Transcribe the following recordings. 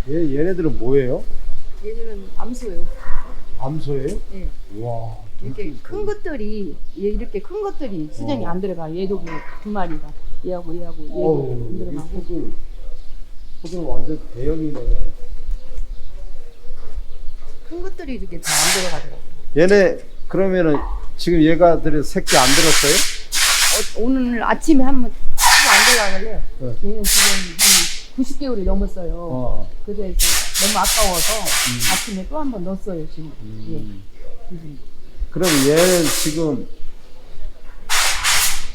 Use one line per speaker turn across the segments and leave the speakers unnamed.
얘네들은 뭐예요?
얘들은 암소요.
암소예요?
예.
와.
이렇게 큰 것들이 이렇게 큰 것들이 수정이 안 들어가. 얘도 두 마리가 얘하고 얘하고 얘도 안 들어가고.
소들 완전 대형이네.
큰 것들이 이렇게 다 안 들어가더라고.
얘네 그러면은 지금 얘가들이 새끼 안 들었어요?
오늘 아침에 한번 안 들어가길래
네.
얘는 지금 한 90개월이 넘었어요. 그래서 너무 아까워서 아침에 또 한 번 넣었어요 지금. 지금.
그럼 얘는 지금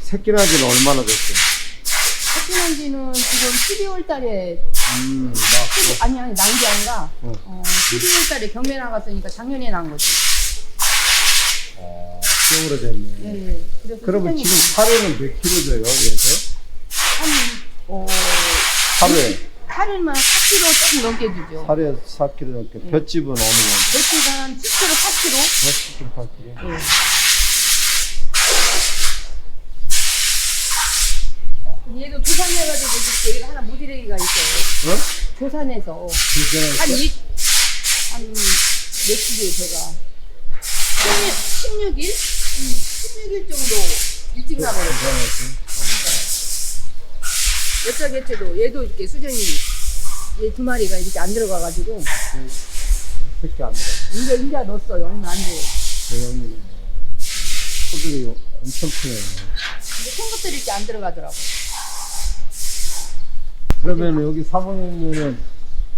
새끼 난 지는 얼마나 됐어요?
새끼 난 지는 지금 12월 달에 아니 난 게 아니라 12월 달에 경매 나갔으니까 작년에 난 거지.
꽤 오래됐네.
네. 그래서
그러면
수정이
지금 사료는 몇 킬로 줘요, 얘들? 하루에?
하루만 4kg 조금 넘게 주죠.
하루에 4kg 넘게. 볏집은 어느 정도?
볏집은 한 7kg, 8kg.
10kg, 8kg?
네. 얘도 조산해가지고 얘가 하나 무지개가 있어요. 조산해서 한 며칠이에요 제가 16일? 16일 정도 일찍 나버렸어요. 몇자 개체도 얘도 이렇게 수정이 얘 두 마리가 이렇게 안 들어가가지고
새끼 안 들어.
이제 넣었어요. 얼마 안 돼요.
대형이네. 소들이 엄청 크네요.
근데 큰 것들이 이렇게 안 들어가더라고.
그러면 여기 사모님은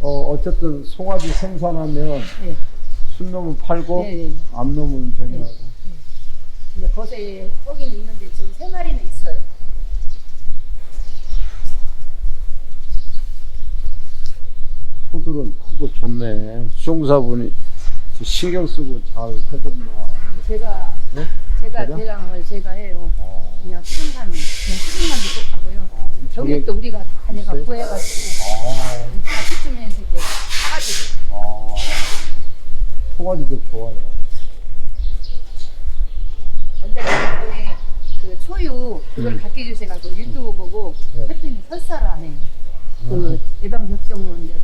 어쨌든 송아지 생산하면
네.
순놈은 팔고
네.
암놈은 저기 하고.
근데 거기에 거기는 있는데 지금 3마리는 있어요.
소들은 크고 좋네. 수용사분이 신경 쓰고 잘 해줬나.
제가
네?
제가
그래요?
대량을 제가 해요. 그냥 수정사는 그냥 수정만 도 하고요. 저기 또 우리가 다 내가
있어요?
구해가지고 다시쯤에 이렇게 사가지고.
송아지도 좋아요.
원장님 그 초유 그걸 갖게 주셔가지고 유튜브 보고
네.
했더니 설사를 안 해요. 그 예방 접종은 이제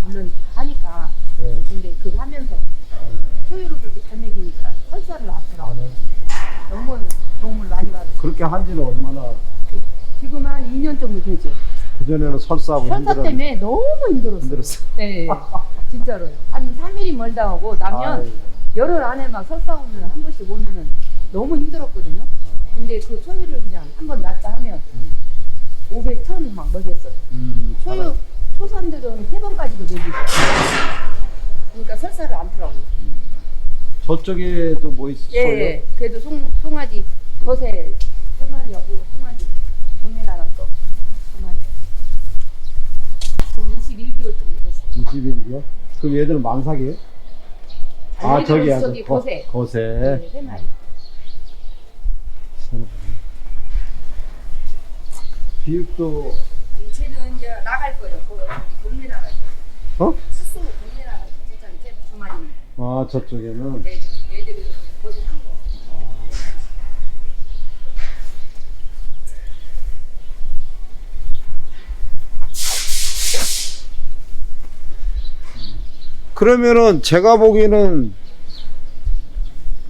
물론 하니까
네.
근데 그거 하면서 초유를 그렇게 잘 먹이니까 설사를 하더라고. 너무 도움을 많이 받았어요.
그렇게 한 지는 얼마나?
지금 한 2년 정도 되죠.
그전에는 설사하고
설사 때문에 너무 힘들었어요.
힘들었어.
네, 진짜로요. 한 3일이 멀다 오고 나면 열흘 안에 막 설사 오면 한 번씩 오면은 너무 힘들었거든요. 근데 그 초유를 그냥 한 번 낫자 하면 500, 1000 막 먹였어요. 초유 초산들은 3번까지도 먹이죠. 그러니까 설사를 안 풀어요.
저쪽에도 뭐 있어요?
예, 그래도 송아지 거세 3마리하고 송아지 경매 나갔어 3마리. 지금 21개월 정도 됐어요.
21이요? 그럼 얘들은 만삭이에요? 아, 저기야.
저기 거세.
거세.
네, 3마리.
비육도,
쟤는 이제 나갈 거예요. 경매 나갈 거예요.
어?
스스 경매 나갈 거예요. 쟤 2마리.
아, 저쪽에는.
네, 얘들은 거기 한 거.
그러면은 제가 보기에는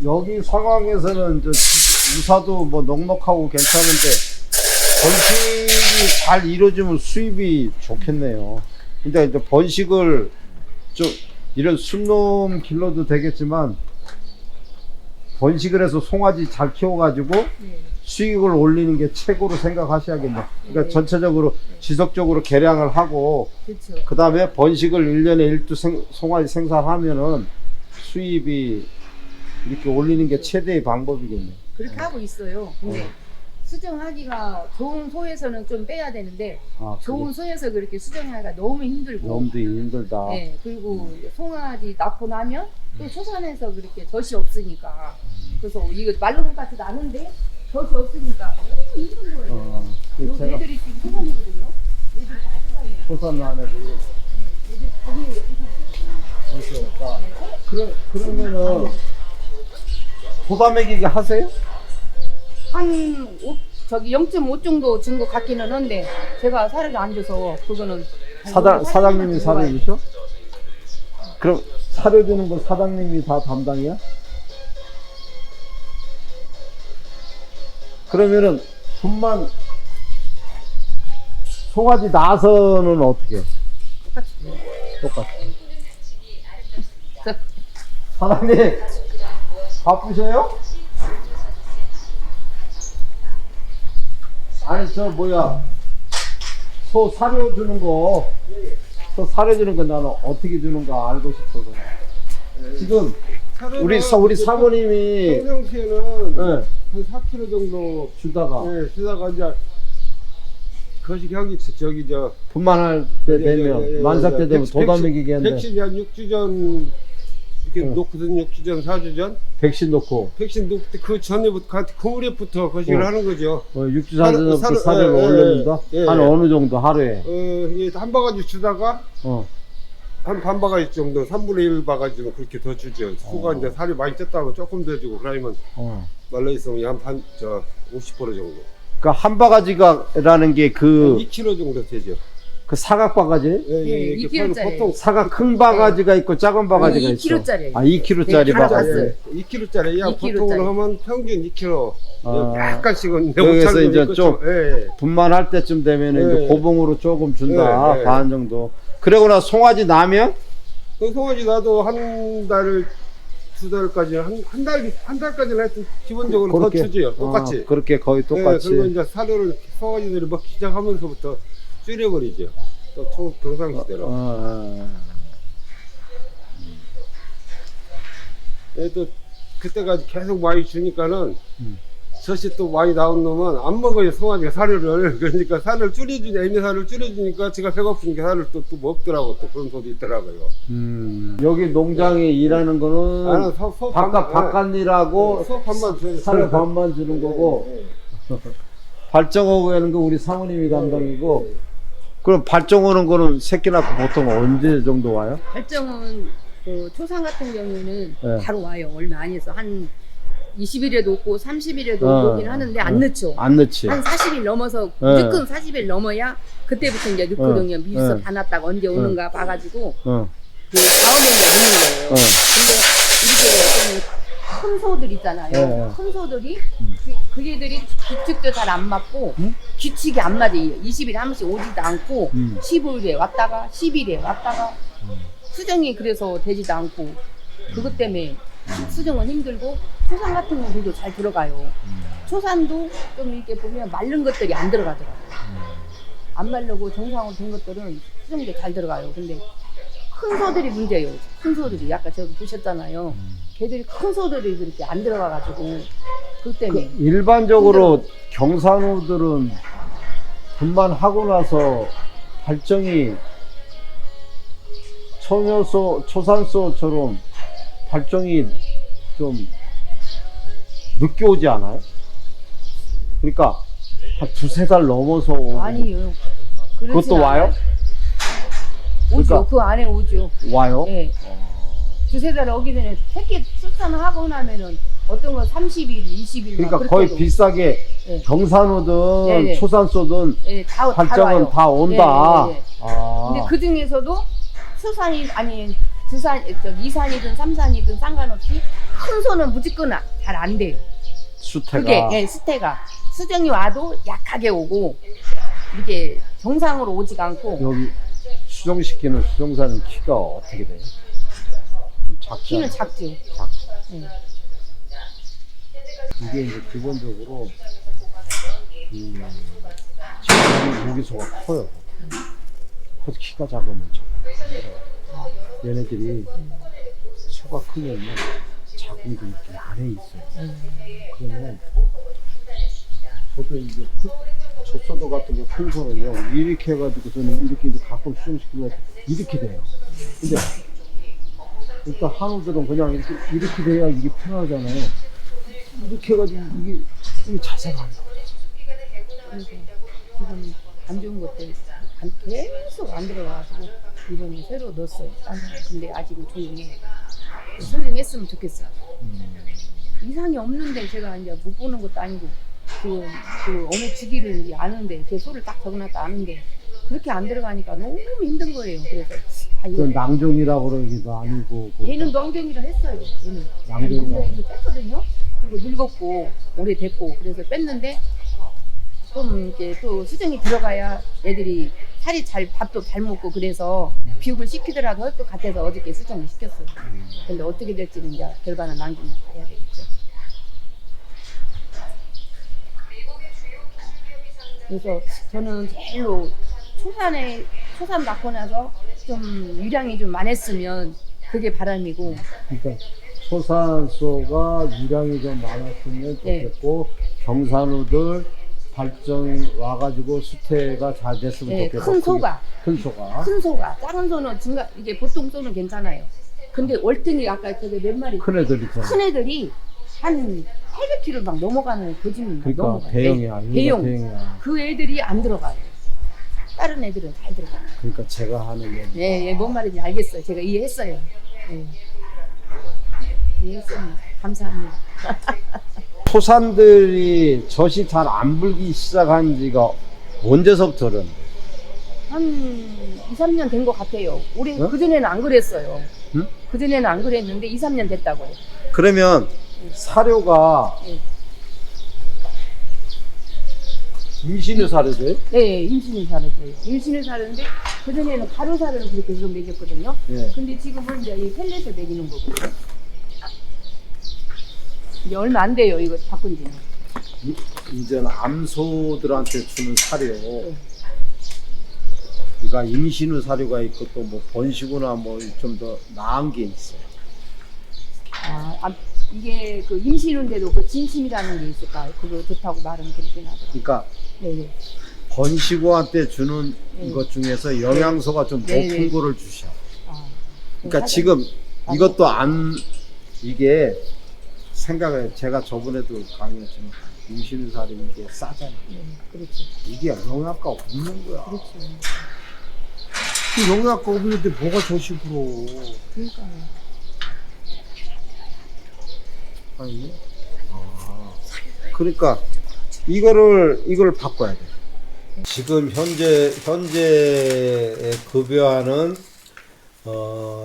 여기 상황에서는 저 우사도 뭐 넉넉하고 괜찮은데 번식이 잘 이루어지면 수입이 좋겠네요. 근데 이제 번식을 좀 이런 순놈 길러도 되겠지만 번식을 해서 송아지 잘 키워가지고
네.
수익을 올리는 게 최고로 생각하셔야겠네요. 그러니까
네.
전체적으로 지속적으로 개량을 하고
그렇죠.
그 다음에 번식을 1년에 1두 송아지 생산하면은 수입이 이렇게 올리는 게 최대의 방법이겠네요.
그렇게 하고 있어요. 근데 수정하기가 좋은 소에서는 좀 빼야 되는데 좋은 소에서 그렇게 수정하기가 너무 힘들고
너무도 힘들다.
네, 그리고 송아지 낳고 나면 또 초산해서 그렇게 젖이 없으니까 그래서 이거 말로 것 같지도 않은데 젖이 없으니까 너무 힘든 거예요. 요
제가
애들이 지금 초산이거든요. 애들 다 초산이에요.
초산 안에
애들 자기예요 초산이.
그러니까 그러면은 보다 먹이게 하세요?
한 저기 0.5 정도 준 것 같기는 한데 제가 사료를 안 줘서 그거는
사장님이 사료 주셔? 그럼 사료 주는 거 사장님이 다 담당이야? 그러면은 분만 송아지 나서는 어떻게 해? 똑같이. 사장님 바쁘세요? 아니 저 뭐야 소 사료 주는 거, 소 사료 주는 거 나는 어떻게 주는가 알고 싶어서. 지금 우리 사모님이
평상시에는
네,
한 4kg 정도
주다가
주다가 이제 거시기하기 저기 저
분만할 때 되면 만삭 때 되면 도담이기게 하는데
백신이 한 6주 전 이렇게
응.
놓거든. 6주 전 4주 전
백신 놓고
백신 놓을 때 그 전에부터 그 무렵부터 거시기를 하는 거죠.
6주 전부터
사료-
사료를
예,
올려준다?
예, 예.
한 어느 정도 하루에?
이게 한 바가지 주다가
어.
한 반 바가지 정도 3분의 1 바가지는 그렇게 더 주죠. 소가 이제 살이 많이 쪘다고 조금 더 주고 그러면 말라 있으면 한 50% 정도.
그러니까 한 바가지가라는 게 그
2kg 정도 되죠.
사각 바가지?
예,
이렇게
2kg 짜리.
보통
사각 큰 바가지가 있고 작은 바가지가 있어.
2kg 짜리예요.
아, 2kg짜리
네,
바가지.
봤어요.
2kg짜리. 야,
2kg 짜리.
보통으로 하면 평균 2kg.
아.
약간씩은
여기서 이제 좀
예.
분만할 때쯤 되면
네.
이제 고봉으로 조금 준다.
네, 네.
반 정도. 그러고나 송아지 나면
그 송아지 나도 한 달, 2달까지 한 달까지는 하여튼 기본적으로 더
그렇게,
주지요. 똑같이.
그렇게 거의 똑같이.
그리고 이제 사료를 송아지들이 먹기 시작하면서부터 줄여버리죠. 또 평상시대로. 또 그때까지 계속 많이 주니까는 젖이 또 많이 나온 놈은 안 먹어요. 송아지가 사료를. 그러니까 살을 줄여주니 애미살을 줄여주니까 제가 배고프니까 살을 또 먹더라고. 또 그런 소리 있더라고요.
여기 농장에 일하는 거는
나는
바깥 일하고
소 반만 줘요.
사료 반만 주는 거고 발정하고 하는 거 우리 사모님이 담당이고. 그럼 발정 오는 거는 새끼 낳고 보통 언제 정도 와요?
발정은 그 초산 같은 경우는
네.
바로 와요. 얼마 안 해서 한 20일에도 오고 30일에도 오긴 하는데 안 늦죠.
안 늦지.
한 40일 넘어서
네.
무조건 40일 넘어야 그때부터 이제 넣거든요. 미리서
네.
다 놨다가 언제 오는가 봐가지고 그
어.
다음에 이제 넣는 거예요. 근데 이렇게 좀 큰 소들 있잖아요.
네.
큰 소들이 그 애들이 규칙도 잘 안 맞고 규칙이 안 맞아요. 20일에 한 번씩 오지도 않고 15일에 왔다가 10일에 왔다가 수정이 그래서 되지도 않고 그것 때문에 수정은 힘들고 초산 같은 건 그래도 잘 들어가요. 초산도 좀 이렇게 보면 마른 것들이 안 들어가더라고요. 안 마르고 정상으로 된 것들은 수정도 잘 들어가요. 근데 큰 소들이 문제예요. 큰 소들이 아까 저기 보셨잖아요. 걔들이 큰 소들이 그렇게 안 들어가가지고 그 때문에
일반적으로 경산호들은 분만하고 나서 발정이 처녀소, 초산소처럼 발정이 좀 늦게 오지 않아요? 그러니까 한 2-3달 넘어서 오고.
아니요.
그것도 와요?
오죠.
그러니까-
그 안에 오죠.
와요?
네. 2-3달 오기 전에 새끼 출산하고 나면은 어떤 건 30일, 20일
그러니까 거의 비싸게
네.
경산호든
네네.
초산소든
네, 다
발정은
와요.
다 온다.
네, 네, 네.
아.
근데 그 중에서도 수산이 아니 이산이든 삼산이든 상관없이 큰 소는 무조건 잘 안 돼요.
수태가.
그게 예, 수태가 수정이 와도 약하게 오고 이게 정상으로 오지가 않고
여기 수정시키는 수정사는 키가 어떻게 돼요? 좀 작죠?
키는 작죠. 예.
이게 이제 기본적으로 지금 모기소가 커요. 커서 키가 작으면 얘네들이 소가 크면 작은 게 이렇게 안에 있어요. 그러면 저도 이제 젖소도 같은 게 큰 소는요 이렇게 해가지고 저는 이렇게 이제 가끔 수정시키면 이렇게 돼요. 근데 일단 한우들은 그냥 이렇게 돼야 이게 편하잖아요. 이렇게 해가지고 이게 자세가 안 나와.
그래서 지금 안 좋은 것들 계속 안 들어가가지고 이번에 새로 넣었어요. 근데 아직은 조용해. 선생했으면 좋겠어요. 이상이 없는데 제가 이제 못 보는 것도 아니고 그 어느 주기를 아는데 제 소를 딱 적어놨다 아는데 그렇게 안 들어가니까 너무 힘든 거예요. 그래서 다
그
이거.
낭종이라고 그러기도 아니고. 그
얘는 낭종이라 했어요. 얘는
낭종이라고.
공장에서 뺐거든요. 그리고 늙었고 오래됐고 그래서 뺐는데 좀 이제 또 수정이 들어가야 애들이 살이 잘 밥도 잘 먹고 그래서 비육을 시키더라도 할 것 같아서 어저께 수정을 시켰어요. 근데 어떻게 될지는 이제 결과는 남긴 봐야 되겠죠. 그래서 저는 제일로 초산 낳고 나서 좀 유량이 좀 많았으면 그게 바람이고.
그러니까 소산소가 유량이 좀 많았으면
네.
좋겠고 경산우들 발정 와가지고 수태가 잘 됐으면
네,
좋겠고.
큰 소가.
큰 소가.
큰 소가 작은 소는 중간 이게 보통 소는 괜찮아요. 근데 월등히 아까 저게 몇 마리
큰 애들 있잖아.
큰 애들이 한 800kg 막 넘어가는 거짓말
그러니까
넘어가요.
대형이야.
네,
얘가
대형.
대형이야.
그 애들이 안 들어가요. 다른 애들은 잘 들어가요.
그러니까 제가 하는 얘기.
예, 예, 뭔 말인지 알겠어요. 제가 이해했어요. 예. 이해했습니다. 감사합니다.
토산들이 젖이 잘 안 불기 시작한 지가 언제서부터는?
한 2, 3년 된 것 같아요. 올해
어?
그전에는 안 그랬어요.
응?
그전에는 안 그랬는데 2, 3년 됐다고요.
그러면 사료가
예.
임신을 사료돼요?
네, 임신을 사려줘요. 임신을 사는데 그전에는 가루 사료를 그렇게 계속 먹였거든요.
예.
근데 지금은 이제 이 펠렛을 먹이는 거거든요. 이제 얼마 안 돼요, 이거 바꾼 지는.
이제는 암소들한테 주는 사료. 그러니까 임신 후 사료가 있고 또 뭐 번식후나 뭐 좀 더 나은 게 있어요.
이게 그 임신인데도 그 진심이라는 게 있을까요? 그거 좋다고 말은 그렇긴 하더라고요.
그러니까
네네.
번식후한테 주는
네.
것 중에서 영양소가 좀
네,
높은
네.
거를 주셔. 그러니까
사실-
지금 이것도 안 이게 생각해. 제가 저번에도 강의했지만 임신 후 사료 이게 싸잖아.
네, 그렇죠.
이게 영양가 없는 거야.
그렇죠.
그 영양가 없는데 뭐가 저식으로?
그러니까요.
아니. 그러니까 이걸 바꿔야 돼. 지금 현재에 급여하는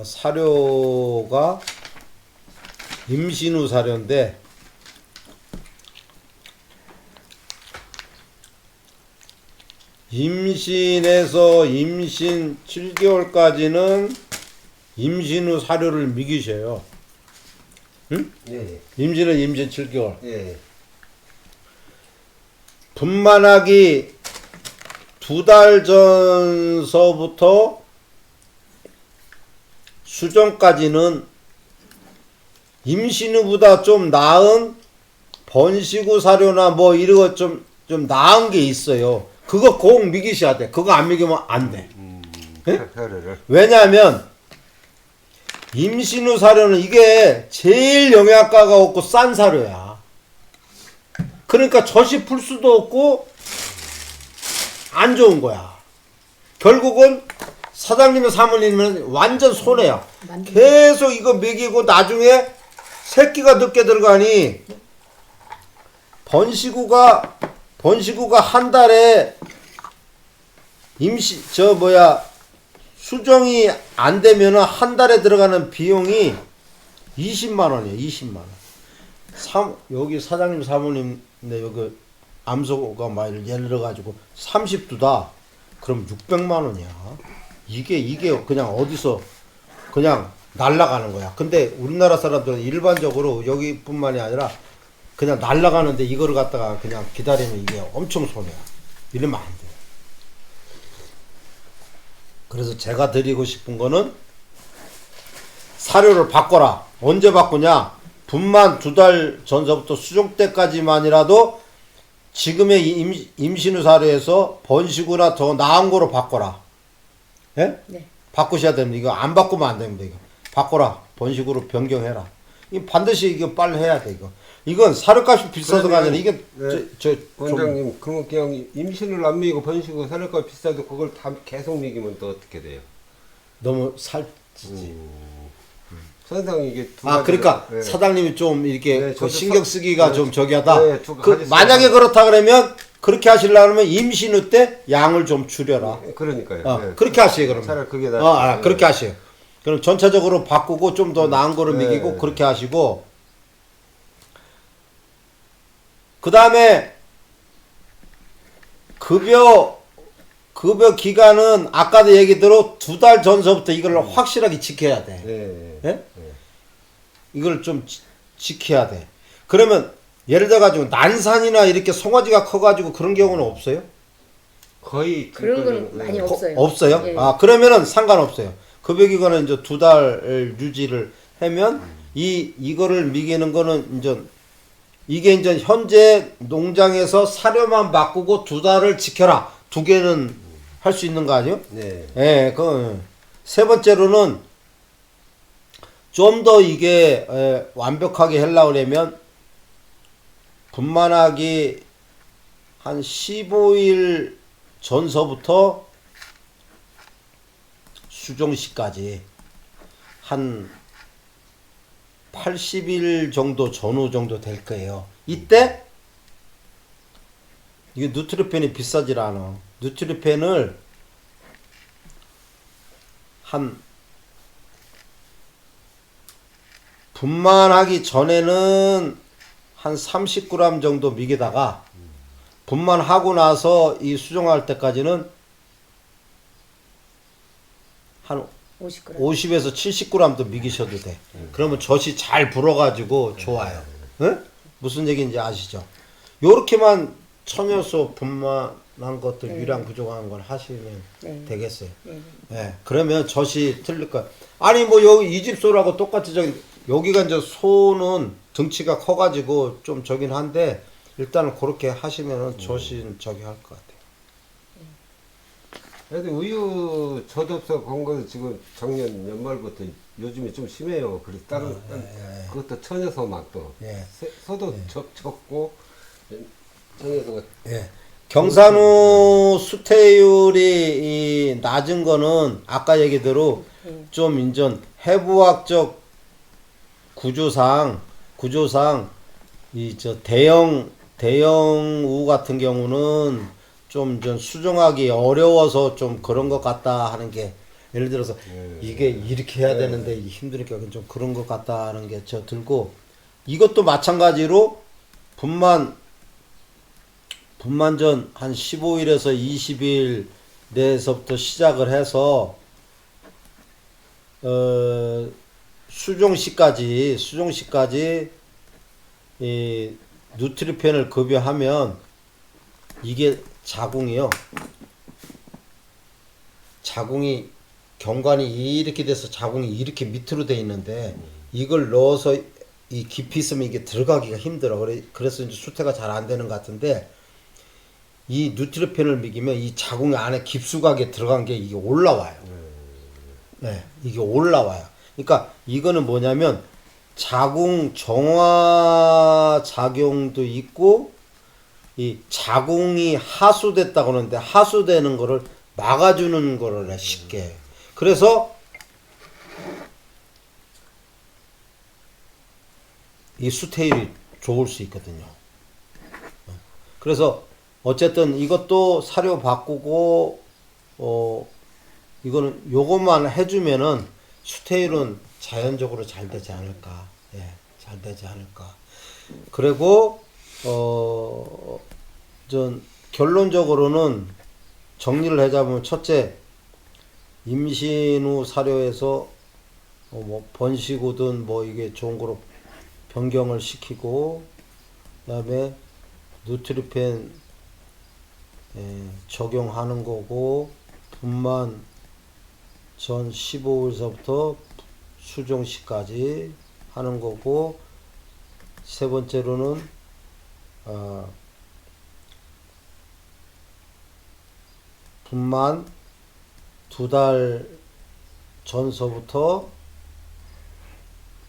사료가 임신 후 사료인데 임신에서 임신 7개월까지는 임신 후 사료를 먹이셔요. 응?
예,
임신은 임신 7개월.
예.
분만하기 2달 전서부터 수정까지는 임신 후보다 좀 나은 번식 후 사료나 뭐 이런 거 좀 나은 게 있어요. 그거 꼭 먹이셔야 돼. 그거 안 먹이면 안 돼. 예?
사료를.
왜냐하면 임신 후 사료는 이게 제일 영양가가 없고 싼 사료야. 그러니까 젖이 풀 수도 없고 안 좋은 거야. 결국은 사장님의 사모님은 완전 손해야. 계속 이거 먹이고 나중에 새끼가 늦게 들어가니 번식후가 한 달에 수정이 안 되면은 한 달에 들어가는 비용이 20만 원이에요. 20만 원. 여기 사장님 사모님 여기 암소가 막 예를 들어 가지고 30두다. 그럼 600만 원이야. 이게 그냥 어디서 그냥 날라가는 거야. 근데 우리나라 사람들은 일반적으로 여기뿐만이 아니라 그냥 날라가는데 이거를 갖다가 그냥 기다리면 이게 엄청 손해야. 이러면 안 돼. 그래서 제가 드리고 싶은 거는 사료를 바꿔라. 언제 바꾸냐? 분만 2달 전서부터 수종 때까지만이라도 지금의 임신 후 사료에서 번식 후나 더 나은 거로 바꿔라. 예?
네.
바꾸셔야 됩니다. 이거 안 바꾸면 안 됩니다. 이거 바꿔라. 번식으로 변경해라. 이 반드시 이거 빨리 해야 돼. 이건 사료값이 비싸서가 아니라 이게
네. 원장님, 그럼 그냥 임신을 안 먹이고 번식을 사료값 비싸도 그걸 다 계속 먹이면 또 어떻게 돼요?
너무 살찌지.
선상 이게
그러니까
네.
사장님이 좀 이렇게
네,
그
저도
신경 쓰기가
네,
좀 저기 하다.
네,
만약에 그렇다 그러면
그렇게 하시려면 임신 후 때 양을 좀 줄여라.
그러니까요. 예.
그렇게 하세요 그러면.
차라리 그게 낫죠.
그렇게 하세요. 그럼 전체적으로 바꾸고 좀 더 나은 거를
네.
먹이고 그렇게 하시고, 그 다음에 급여 기간은 아까도 얘기대로 2달 전서부터 이걸 확실하게 지켜야 돼.
예.
예? 이걸 좀 지켜야 돼. 그러면 예를 들어 가지고 난산이나 이렇게 송아지가 커가지고 그런 경우는 없어요?
거의
그런 건 많이 없어요.
없어요?
예.
그러면은 상관없어요. 급여기간은 이제 2달 유지를 하면 이거를 미기는 거는 이게 이제 현재 농장에서 사료만 바꾸고 2달을 지켜라. 2개는 할 수 있는 거 아니에요?
네.
예, 세 번째로는 좀 더 이게 완벽하게 하려고 하면 분만하기 한 15일 전서부터 수종시까지 한 80일 정도 전후 정도 될 거예요. 이때 이게 누트리펜이 비싸질 않아. 누트리펜을 한 분만하기 전에는 한 30g 정도 미기다가 분만하고 나서 이 수정할 때까지는 한
50g.
50에서 70g도 미기셔도 돼. 그러면 젖이 잘 불어가지고 좋아요. 응? 무슨 얘기인지 아시죠? 요렇게만 청요소 분만한 것들 유량 부족한 걸 하시면
네.
되겠어요.
네.
예, 그러면 젖이 틀릴 거야. 아니 뭐 여기 이 집 소라고 똑같이 여기가 이제 소는 등치가 커가지고 좀 저긴 한데 일단은 그렇게 하시면은 젖이 저기 할 것 같아요.
그래도 우유 젖없어 건 거는 지금 작년 연말부터 요즘에 좀 심해요. 그래서 다른 그것도 천여소만 또
예.
소도 적고 천여소가
예. 경산후 수태율이 이 낮은 거는 아까 얘기대로 좀 인전 해부학적 구조상 이 저 대형 우 같은 경우는 좀 수정하기 어려워서 좀 그런 것 같다 하는 게, 예를 들어서 이게 이렇게 해야 되는데 힘드니까 좀 그런 것 같다 하는 게 저 들고, 이것도 마찬가지로 분만 전 한 15일에서 20일 내에서부터 시작을 해서 수종시까지 이 누트리펜을 급여하면 이게 자궁이 경관이 이렇게 돼서 자궁이 이렇게 밑으로 돼 있는데 이걸 넣어서 이 깊이 있으면 이게 들어가기가 힘들어. 그래서 이제 수태가 잘 안 되는 것 같은데, 이 누트리펜을 먹이면 이 자궁 안에 깊숙하게 들어간 게 이게 올라와요. 네, 이게 올라와요. 그러니까 이거는 뭐냐면 자궁 정화 작용도 있고, 이 자궁이 하수됐다고 하는데 하수되는 거를 막아주는 거를 해, 쉽게. 그래서 이 수태율이 좋을 수 있거든요. 그래서 어쨌든 이것도 사료 바꾸고 이거는 요것만 해주면은 수태율은 자연적으로 잘 되지 않을까. 예, 잘 되지 않을까. 그리고 전 결론적으로는 정리를 하자면, 첫째, 임신 후 사료에서 뭐 번식이든 뭐 이게 좋은 거로 변경을 시키고, 그다음에 누트리펜 적용하는 거고, 분만 전 15일서부터 수종시까지 하는 거고, 세 번째로는 분만 2달 전서부터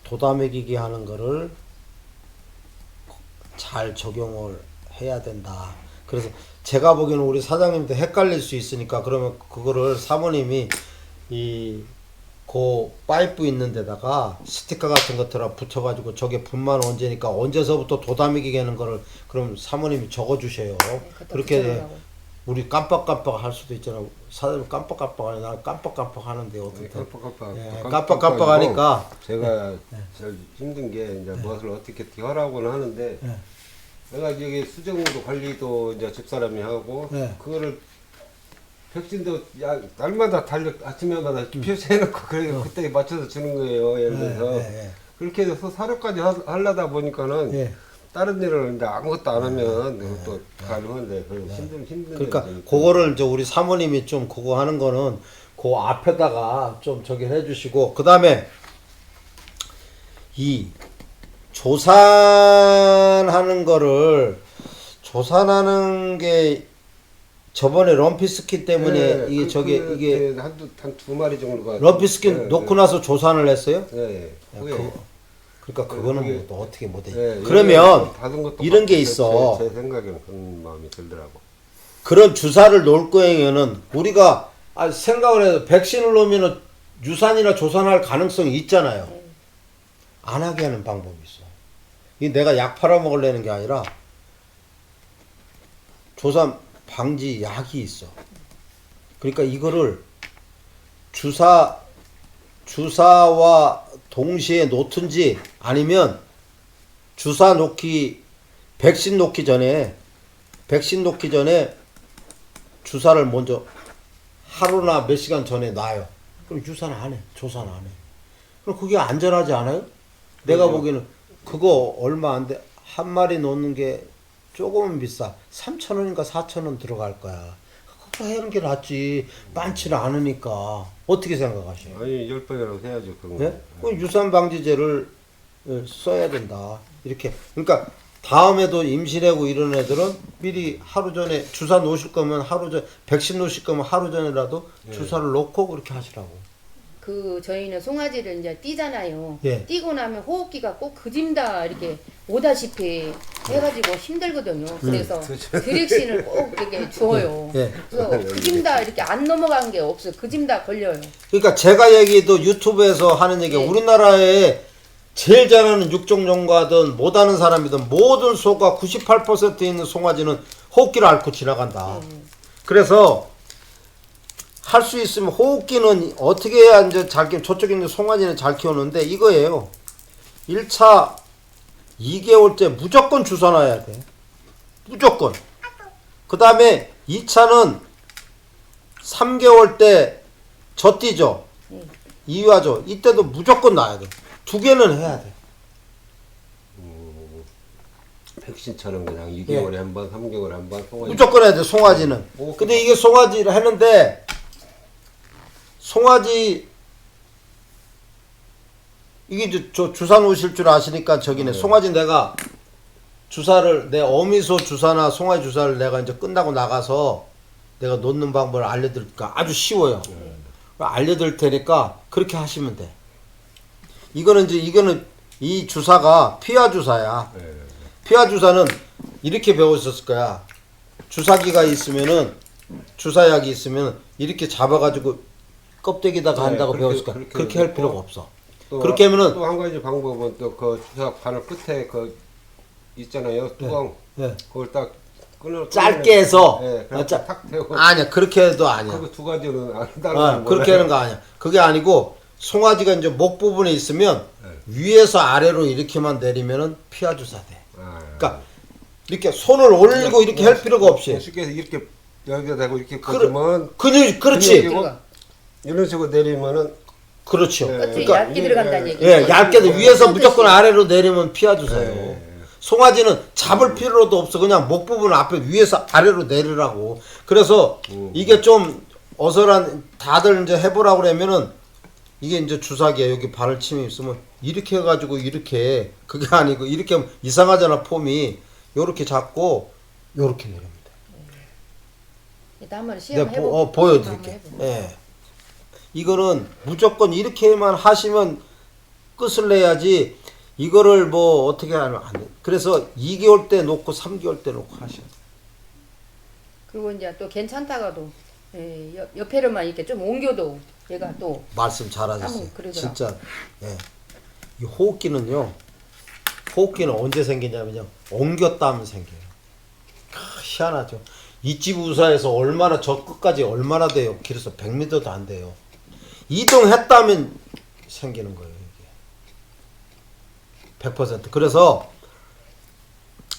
도다매기기 하는 거를 잘 적용을 해야 된다. 그래서 제가 보기에는 우리 사장님도 헷갈릴 수 있으니까, 그러면 그거를 사모님이 이 그 파이프 있는 데다가 스티커 같은 거 들어 붙여가지고 저게 분만 언제니까 언제서부터 도담이게 되는 거를 그럼 사모님이 적어주셔요. 그렇게
붙여놓으라고.
우리 깜빡깜빡 할 수도 있잖아. 사장님 깜빡깜빡 하네. 나 깜빡깜빡 하는데 어떻게? 깜빡깜빡 하니까
제가 제일 힘든 게 이제 무엇을 어떻게 하라고는 하는데 내가 여기 수정도 관리도 이제 집사람이 하고 그거를 백신도 날마다 아침마다 표시해놓고 그래 그때 맞춰서 주는 거예요. 예를 들어서 그렇게 해서 사료까지 하려다 보니까는 다른 일을 이제 아무것도 안 하면 또 가능한데 힘든
그러니까
일이
그거를 이제 우리 사모님이 좀 그거 하는 거는 그 앞에다가 좀 저기 해주시고 그 다음에 이 조산하는 거를 조산하는 게 저번에 럼피스킨 때문에 이게 이게
한두 마리 정도가
럼피스킨 놓고 나서 조산을 했어요?
그게
그러니까 그거는 뭐 어떻게 못해.
예,
그러면
받은 것도
이런 게
제-
있어.
제 생각에는 그런 마음이 들더라고.
그런 주사를 놓을 거에는 우리가 생각을 해도 백신을 놓으면 유산이나 조산할 가능성이 있잖아요. 안 하게 하는 방법이 있어. 이 내가 약 팔아먹으려는 게 아니라 조산 방지 약이 있어. 그러니까 이거를 주사와 동시에 놓든지 아니면 백신 놓기 전에 주사를 먼저 하루나 몇 시간 전에 놔요. 그럼 유사는 안 해. 조사는 안 해. 그럼 그게 안전하지 않아요? 내가 보기에는 그거 얼마 안 돼. 한 마리 놓는 게 조금은 비싸. 3,000원인가 4,000원 들어갈 거야. 그거 하는 게 낫지. 많지는 않으니까. 어떻게 생각하세요?
아니 10번이라도 해야죠 그런
네?
거.
그 유산 방지제를 써야 된다. 이렇게. 그러니까 다음에도 임신하고 이런 애들은 미리 하루 전에 주사 놓으실 거면 백신 놓으실 거면 하루 전에라도 주사를 놓고 그렇게 하시라고.
그 저희는 송아지를 이제 띄잖아요.
예.
띄고 나면 호흡기가 꼭 그짐다 이렇게 오다시피 해가지고 힘들거든요. 그래서 드렉신을 꼭 이렇게 줘요.
예.
그래서 그짐다 이렇게 안 넘어간 게 없어요. 그짐다 걸려요.
그러니까 제가 얘기도 유튜브에서 하는 얘기가
네.
우리나라에 제일 잘하는 육종농가든 못하는 사람이든 모든 소가 98% 있는 송아지는 호흡기를 앓고 지나간다. 그래서 할 수 있으면 호흡기는 어떻게 해야 이제 잘 키우면 저쪽에 있는 송아지는 잘 키우는데 이거예요. 1차 2개월째 무조건 주사 놔야 돼. 무조건. 그 다음에 2차는 3개월 때 젖띠죠. 이유하죠. 이때도 무조건 놔야 돼. 2개는 해야 돼.
백신처럼 그냥 2개월에 한 번, 3개월에 한 번.
무조건 해야 돼. 송아지는. 근데 이게 송아지를 했는데 송아지 이게 저 주사 놓으실 줄 아시니까 저기네. 송아지 내가 주사를 내 어미소 주사나 송아지 주사를 내가 이제 끝나고 나가서 내가 놓는 방법을 알려드릴까. 아주 쉬워요. 알려드릴 테니까 그렇게 하시면 돼. 이거는 이 주사가 피하 주사야. 피하 주사는 이렇게 배우셨을 거야. 주사기가 있으면은 주사약이 있으면 이렇게 잡아가지고 껍데기다가 한다고 배웠을 거야. 그렇게 할 필요가 없어. 그렇게 하면은
또 한 가지 방법은 또 그 주사 바늘 끝에 그 있잖아요 뚜껑 그걸 딱
짧게 해서
탁 대고
아니야 그렇게 해도 아니야.
그 두 가지는 안
그렇게 하는 거 아니야. 그게 아니고 송아지가 이제 목 부분에 있으면 위에서 아래로 이렇게만 내리면은 피하 주사 돼. 그러니까 이렇게 손을 올리고 이렇게 할 필요가 없이
쉽게 해서 이렇게 여기다 대고 이렇게 꽂으면
그렇지.
이런 식으로 내리면은
그렇죠.
그러니까 얇게 들어간다는 얘기.
예, 얇게도 위에서 무조건 아래로 내리면 피하 주사요. 송아지는 잡을 필요도 없어. 그냥 목 부분 앞에 위에서 아래로 내리라고. 그래서 이게 좀 어설한 다들 이제 해보라고 그러면은 이게 이제 주사기야. 여기 바늘침이 있으면 이렇게 해가지고 이렇게 그게 아니고 이렇게 하면 이상하잖아 폼이. 요렇게 잡고 요렇게 내립니다.
일단 한번 시험해보고
내가 보여드릴게. 예. 이거는 무조건 이렇게만 하시면 끝을 내야지 이거를 뭐 어떻게 하면 안 돼. 그래서 2개월 때 놓고 3개월 때 놓고 하셔야 돼.
그리고 이제 또 괜찮다가도 예, 옆에로만 이렇게 좀 옮겨도 얘가 또
말씀 잘하셨어요.
한번 그러더라고.
진짜 예. 이 호흡기는요. 호흡기는 언제 생기냐면요. 옮겼다 하면 생겨요. 희한하죠. 이 집 우사에서 얼마나 저 끝까지 얼마나 돼요? 길어서 100m도 안 돼요. 이동했다면 생기는 거예요. 이게 100%. 그래서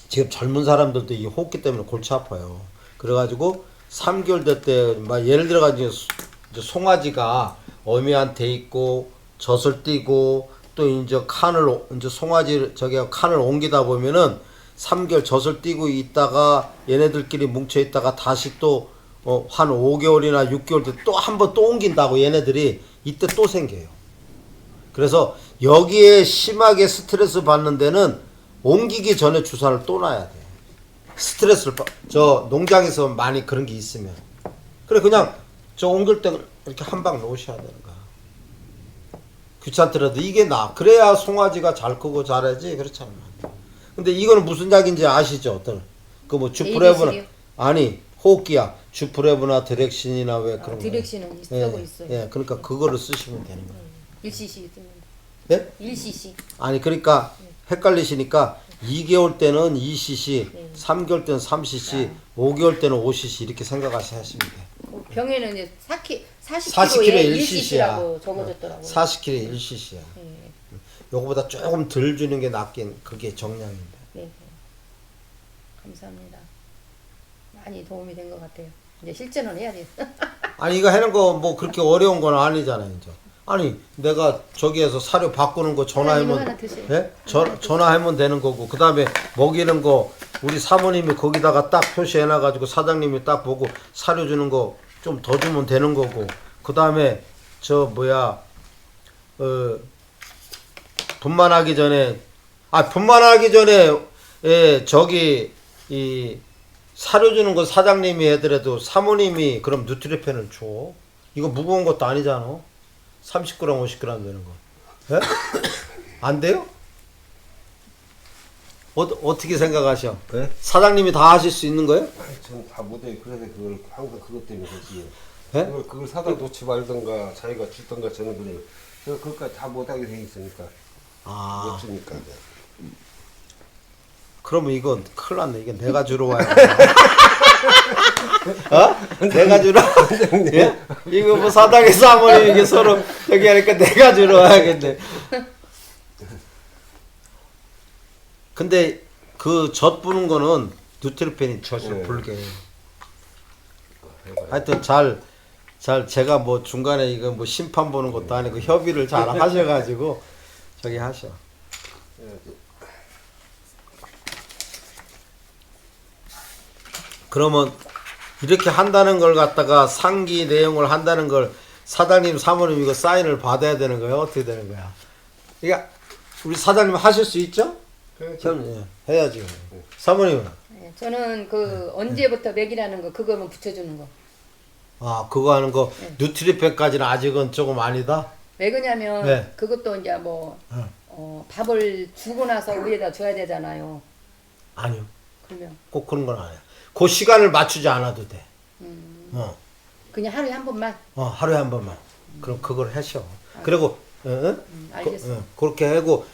지금 젊은 사람들도 이 호흡기 때문에 골치 아파요. 그래가지고 3개월 될 때 막 예를 들어가지고 이제 송아지가 어미한테 있고 젖을 띠고 또 이제 칸을 이제 송아지 저기 칸을 옮기다 보면은 3개월 젖을 띠고 있다가 얘네들끼리 뭉쳐 있다가 다시 또 한 5개월이나 6개월 때 또 한 번 또 옮긴다고 얘네들이 이때 또 생겨요. 그래서 여기에 심하게 스트레스 받는 데는 옮기기 전에 주사를 또 놔야 돼. 스트레스를 저 농장에서 많이 그런 게 있으면 그래 그냥 저 옮길 때 이렇게 한 방 놓으셔야 되는 거야. 귀찮더라도 이게 나 그래야 송아지가 잘 크고 잘하지 그렇지 않나. 근데 이거는 무슨 약인지 아시죠? 어떤 그 뭐 주프레브나
ABC요?
아니 호흡기야 주프레브나 디렉신이나 왜 그런 거
디렉신은 쓰고
예,
있어요.
예 그러니까 그거를 쓰시면 되는 거예요.
1cc 쓰면
예?
1cc.
아니 그러니까 het갈리시니까 2개월 때는 2cc,
네.
3개월 때는 3cc, 5개월 때는 5cc 이렇게 생각하시면 돼요.
병에는 이제
40kg에
40kg에
1cc 야.
1cc라고 적어줬더라고요.
40kg에 1cc야.
네.
요거보다 조금 덜 주는 게 낫긴 그게 정량인데.
네. 감사합니다. 많이 도움이 된 것 같아요. 이제 실전을 해야 돼요.
아니 이거 하는 거 뭐 그렇게 어려운 건 아니잖아요, 이제. 아니 내가 저기에서 사료 바꾸는 거
이거
전화하면
하나 드세요.
예? 전화하면 되는 거고 그다음에 먹이는 거 우리 사모님이 거기다가 딱 표시해 놔 가지고 사장님이 딱 보고 사료 주는 거 좀 더 주면 되는 거고 그다음에 저 뭐야 분만하기 전에 예, 저기 이 사료 주는 거 사장님이 해더라도 사모님이 그럼 누트리펜을 줘. 이거 무거운 것도 아니잖아. 30g, 50g 되는 거. 예? 안 돼요? 어떻게 생각하셔?
네?
사장님이 다 하실 수 있는 거예요?
전 다 못해요. 그래서 그걸 항상 그것 때문에 그렇지.
예?
그걸 사다 놓지 말던가 자기가 주던가 저는 그래요. 제가 그것까지 다 못하게 돼 있으니까
아,
못 주니까.
그러면 이건 큰일 났네. 이건 내가 주러 와야 돼. 어? 내가 주러? 예? 이거 뭐 사당의 사모님 이게 서로 저기 하니까 내가 주러 와야겠네. 근데 그 젖 부는 거는 누트리펜이 젖을 불게. 하여튼 잘 제가 뭐 중간에 이거 뭐 심판 보는 것도 아니고 협의를 잘 하셔가지고 저기 하셔. 그러면 이렇게 한다는 걸 갖다가 상기 내용을 한다는 걸 사장님 사모님 이거 사인을 받아야 되는 거예요? 어떻게 되는 거야? 그러니까 우리 사장님 하실 수 있죠? 저는 예, 해야지. 사모님은?
네, 저는 그 언제부터 맥이라는 거 그거만 붙여주는 거.
아 그거 하는 거
네.
누트리펜까지는 아직은 조금 아니다.
왜 그러냐면
네.
그것도 이제 뭐 밥을 주고 나서 위에다 줘야 되잖아요.
아니요.
그러면
꼭 그런 건 아니야. 그 시간을 맞추지 않아도 돼.
그냥 하루에 한 번만.
하루에 한 번만. 그럼 그걸 하셔. 그리고
알겠어.
그렇게 하고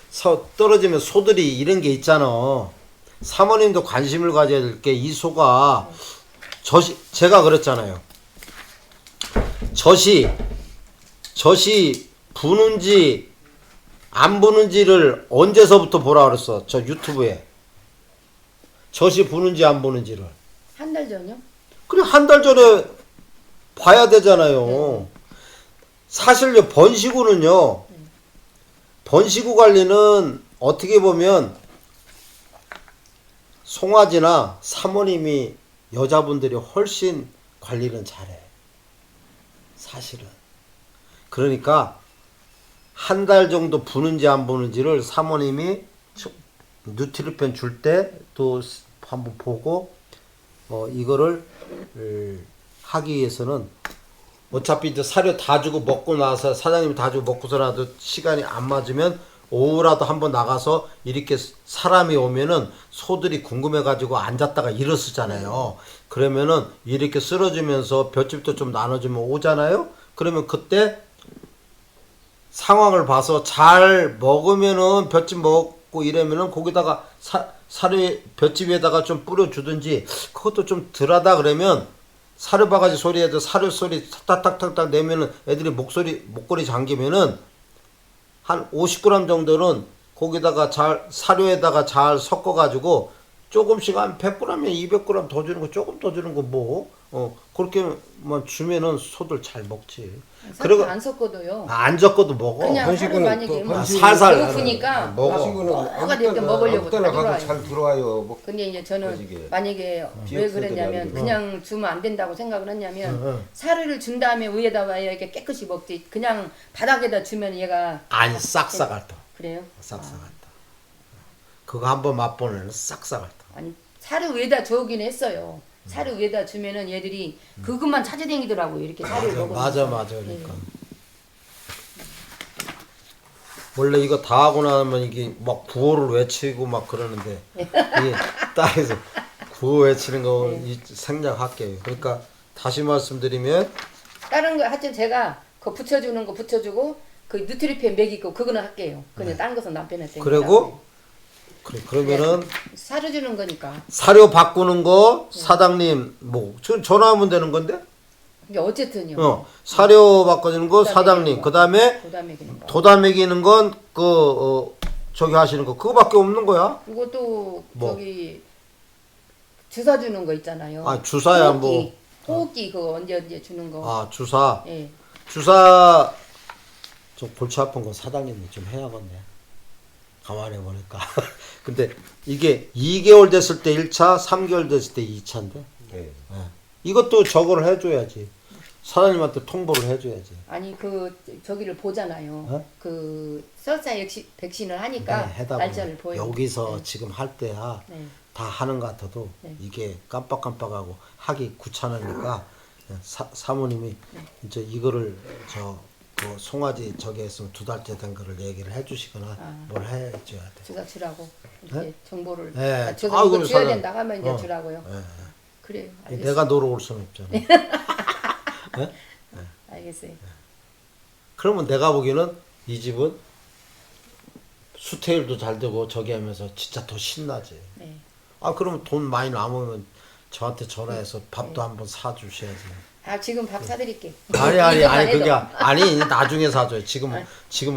떨어지면 소들이 이런 게 있잖아. 사모님도 관심을 가져야 될 게 이 소가 젖이 제가 그랬잖아요. 젖이 부는지 안 부는지를 언제서부터 보라 그랬어. 저 유튜브에 젖이 부는지 안 부는지를.
한 달 전요?
그래 한 달 전에 봐야 되잖아요. 사실요 번식후는요. 번식후 관리는 어떻게 보면 송아지나 사모님이 여자분들이 훨씬 관리는 잘해. 사실은. 그러니까 한 달 정도 부는지 안 부는지를 사모님이 누트리펜 줄 때 또 한번 보고 이거를 하기 위해서는 어차피 이제 사료 다 주고 먹고 나서 사장님이 다 주고 먹고서라도 시간이 안 맞으면 오후라도 한번 나가서 이렇게 사람이 오면은 소들이 궁금해가지고 앉았다가 일어서잖아요. 그러면은 이렇게 쓰러지면서 볏짚도 좀 나눠주면 오잖아요. 그러면 그때 상황을 봐서 잘 먹으면은 볏짚 먹고 이러면은 거기다가 사료 볏짚 위에다가 좀 뿌려주든지 그것도 좀 덜하다 그러면 사료 바가지 소리에도 사료 소리 탁탁탁탁 내면은 애들이 목걸이 잠기면은 한 50g 정도는 거기다가 잘 사료에다가 잘 섞어가지고 조금씩 한 100g에 200g 더 주는 거 조금 더 주는 거 뭐 그렇게만 주면은 소들 잘 먹지. 그리고
안 섞어도요.
안 적어도 먹어.
그냥 하루
건식은
만약에
그
살살
배고프니까
먹어.
뭐가 이렇게 먹으려고
때나
다
가도
들어와요.
잘 들어와요. 뭐
근데 이제 저는
거시기에.
만약에 왜
기억세들이
그랬냐면
아니고.
그냥 주면 안 된다고 생각을 했냐면
응.
사료를 준 다음에 위에다가 이렇게 깨끗이 먹지 그냥 바닥에다 주면 얘가
아니 싹싹 앓다.
그래요?
싹싹 앓다. 그거 한번 맛보면 싹싹 앓다.
아니 사료 위에다 주긴 했어요. 사료 위에다 주면은 얘들이 그것만 찾아다니더라고 이렇게 사료를 먹으면.
맞아 그러니까. 원래 이거 다 하고 나면 이게 막 구호를 외치고 막 그러는데 이게 땅에서 구호 외치는 거 생략할게요. 그러니까 다시 말씀드리면
다른 거 하여튼 제가 그 붙여주는 거 붙여주고 그 누트리펜 먹이고 그거는 할게요. 근데 다른 것은 남편한테.
그리고 그러면은
사료 주는 거니까.
사료 바꾸는 거 사장님 뭐 전화하면 되는 건데
이게 어쨌든요.
사료 바꿔주는 거 사장님 그다음에
그다음에 그는 거.
도다 먹이는 건 저기 하시는 거 그거밖에 없는 거야.
그것도
뭐?
저기 주사 주는 거 있잖아요.
아 주사야
호흡기. 호흡기 그거 언제 주는 거.
뭐 아 주사
예.
주사 좀 골치 아픈 건 사장님이 좀 해야겠네. 가만히 보니까 근데 이게 2개월 됐을 때 1차 3개월 됐을 때 2차인데
네.
이것도 저거를 해줘야지. 사장님한테 통보를 해줘야지.
아니 그 저기를 보잖아요.
어?
그 설사 백신을 하니까
해다
날짜를
보면
보여.
여기서 지금 할 때야
네.
다 하는 것 같아도
네.
이게 깜빡깜빡하고 하기 귀찮으니까 사모님이 이제 이거를 그 송아지 저기 했으면 2달째 된 거를 얘기를 해주시거나 뭘 해줘야 돼.
주사 주라고 이렇게
네?
정보를
네.
주사
아이고,
이거 줘야
사장.
된다 하면 이제
어.
주라고요.
예, 예.
그래요. 알겠어요.
내가 놀러 올 수는 없잖아.
알겠어요.
그러면 내가 보기에는 이 집은 수태일도 잘 되고 저기 하면서 진짜 더 신나지.
네.
아 그러면 돈 많이 남으면 저한테 전화해서 밥도 한번 사주셔야지.
아 지금 밥 사드릴게.
아니
이것만 해도.
그게 아니 나중에 사줘요. 지금
아니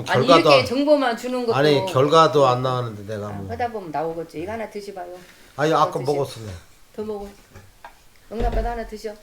결과도
이렇게 정보만 주는 것도
아니 결과도 안 나왔는데 내가 뭐
하다 보면 나오겠죠. 이거 하나 드셔봐요.
아니 아까
드시오.
먹었어.
더 먹어. 영락바도 하나 드셔.